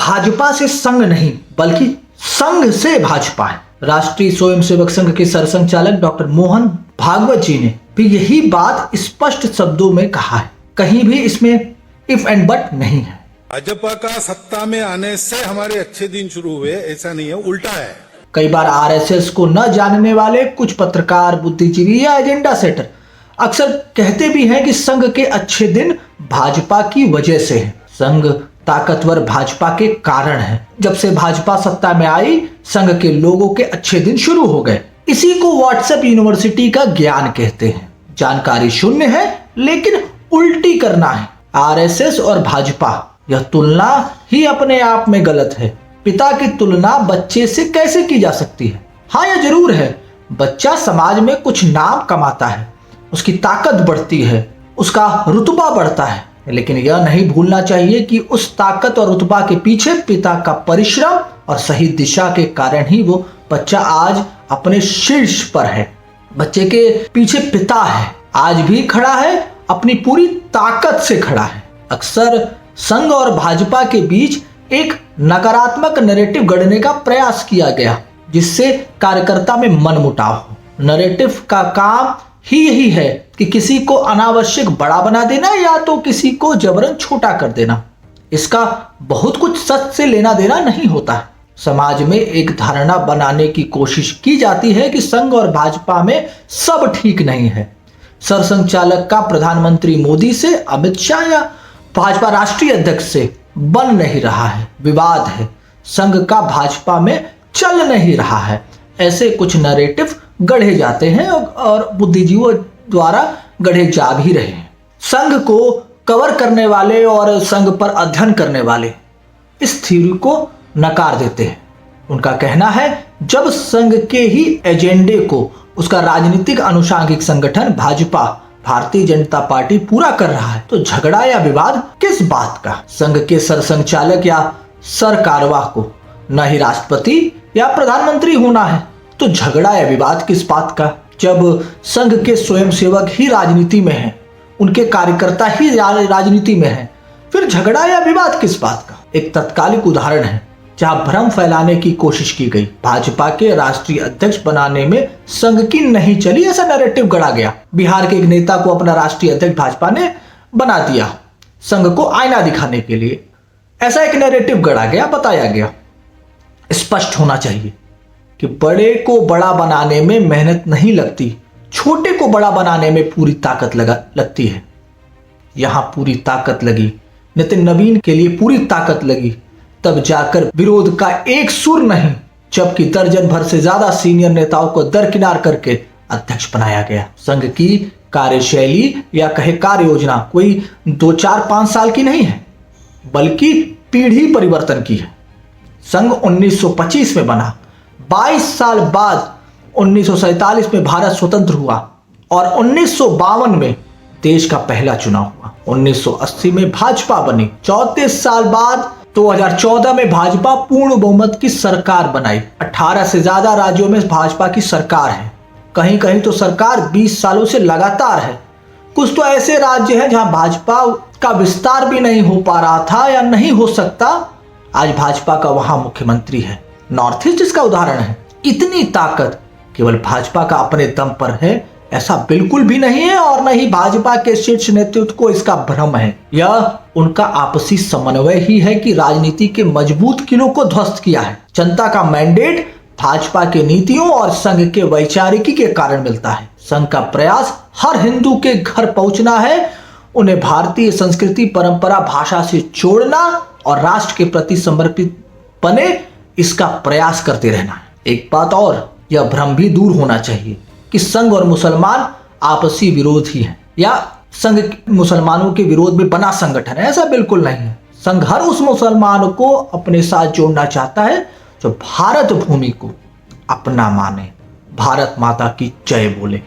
भाजपा से संघ नहीं बल्कि संघ से भाजपा है। राष्ट्रीय स्वयंसेवक संघ के सरसंघचालक डॉक्टर मोहन भागवत जी ने भी यही बात स्पष्ट शब्दों में कहा है। कहीं भी इसमें इफ एंड बट नहीं है। भाजपा का सत्ता में आने से हमारे अच्छे दिन शुरू हुए, ऐसा नहीं है, उल्टा है। कई बार आरएसएस को न जानने वाले कुछ पत्रकार, बुद्धिजीवी या एजेंडा सेटर अक्सर कहते भी हैं कि संघ के अच्छे दिन भाजपा की वजह से है। संघ ताकतवर भाजपा के कारण है। जब से भाजपा सत्ता में आई, संघ के लोगों के अच्छे दिन शुरू हो गए। इसी को व्हाट्सएप यूनिवर्सिटी का ज्ञान कहते हैं। जानकारी शून्य है लेकिन उल्टी करना है। आरएसएस और भाजपा, यह तुलना ही अपने आप में गलत है। पिता की तुलना बच्चे से कैसे की जा सकती है? हाँ, यह जरूर है, बच्चा समाज में कुछ नाम कमाता है, उसकी ताकत बढ़ती है, उसका रुतबा बढ़ता है, लेकिन यह नहीं भूलना चाहिए कि उस ताकत और रुतबा के पीछे पिता का परिश्रम और सही दिशा के कारण ही वो बच्चा आज अपने शीर्ष पर है। बच्चे के पीछे पिता है, आज भी खड़ा है, अपनी पूरी ताकत से खड़ा है। अक्सर संघ और भाजपा के बीच एक नकारात्मक नैरेटिव गढ़ने का प्रयास किया गया, जिससे कार्यकर्ता में मनमुटाव हो। नैरेटिव का काम ही यही है कि किसी को अनावश्यक बड़ा बना देना या तो किसी को जबरन छोटा कर देना। इसका बहुत कुछ सच से लेना देना नहीं होता है। समाज में एक धारणा बनाने की कोशिश की जाती है कि संघ और भाजपा में सब ठीक नहीं है। सरसंघचालक का प्रधानमंत्री मोदी से, अमित शाह या भाजपा राष्ट्रीय अध्यक्ष से बन नहीं रहा है, विवाद है। संघ का भाजपा में चल नहीं रहा है, ऐसे कुछ नैरेटिव गढ़े जाते हैं और बुद्धिजीवियों द्वारा गढ़े जा भी रहे हैं। संघ को कवर करने वाले और संघ पर अध्ययन करने वाले इस थ्योरी को नकार देते हैं। उनका कहना है, जब संघ के ही एजेंडे को उसका राजनीतिक अनुषंगिक संगठन भाजपा, भारतीय जनता पार्टी पूरा कर रहा है, तो झगड़ा या विवाद किस बात का? संघ के सरसंघचालक या सरकारवाह को न ही राष्ट्रपति या प्रधानमंत्री होना है, तो झगड़ा या विवाद किस बात का? जब संघ के स्वयंसेवक ही राजनीति में हैं, उनके कार्यकर्ता ही राजनीति में हैं, फिर झगड़ा या विवाद किस बात का? एक तत्कालिक उदाहरण है जहां भ्रम फैलाने की कोशिश की गई। भाजपा के राष्ट्रीय अध्यक्ष बनाने में संघ की नहीं चली, ऐसा नैरेटिव गढ़ा गया। बिहार के एक नेता को अपना राष्ट्रीय अध्यक्ष भाजपा ने बना दिया, संघ को आईना दिखाने के लिए। ऐसा एक नैरेटिव गढ़ा गया, बताया गया। स्पष्ट होना चाहिए कि बड़े को बड़ा बनाने में मेहनत नहीं लगती, छोटे को बड़ा बनाने में पूरी ताकत लगती है। यहां पूरी ताकत लगी, नितिन नवीन के लिए पूरी ताकत लगी, तब जाकर विरोध का एक सुर नहीं, जबकि दर्जन भर से ज्यादा सीनियर नेताओं को दरकिनार करके अध्यक्ष बनाया गया। संघ की कार्यशैली या कहे कार्य योजना कोई 2, 4, 5 साल की नहीं है, बल्कि पीढ़ी परिवर्तन की है। संघ 1925 में बना, 22 साल बाद 1947 में भारत स्वतंत्र हुआ और 1952 में देश का पहला चुनाव हुआ। 1980 में भाजपा बनी, 34 साल बाद 2014 में भाजपा पूर्ण बहुमत की सरकार बनाई। 18 से ज्यादा राज्यों में भाजपा की सरकार है, कहीं कहीं तो सरकार 20 सालों से लगातार है। कुछ तो ऐसे राज्य हैं जहां भाजपा का विस्तार भी नहीं हो पा रहा था या नहीं हो सकता, आज भाजपा का वहां मुख्यमंत्री है। नॉर्थ ईस्ट इसका उदाहरण है। इतनी ताकत केवल भाजपा का अपने दम पर है ऐसा बिल्कुल भी नहीं है, और न ही भाजपा के शीर्ष नेतृत्व को इसका भ्रम है। यह उनका आपसी समन्वय ही है कि राजनीति के मजबूत किलों को ध्वस्त किया है। जनता का मैंडेट भाजपा के नीतियों और संघ के वैचारिकी के कारण मिलता है। संघ का प्रयास हर हिंदू के घर पहुंचना है, उन्हें भारतीय संस्कृति, परंपरा, भाषा से जोड़ना और राष्ट्र के प्रति समर्पित बने, इसका प्रयास करते रहना है। एक बात और, यह भ्रम भी दूर होना चाहिए कि संघ और मुसलमान आपसी विरोधी हैं या संघ मुसलमानों के विरोध में बना संगठन है, ऐसा बिल्कुल नहीं है। संघ हर उस मुसलमान को अपने साथ जोड़ना चाहता है जो भारत भूमि को अपना माने। भारत माता की जय बोले।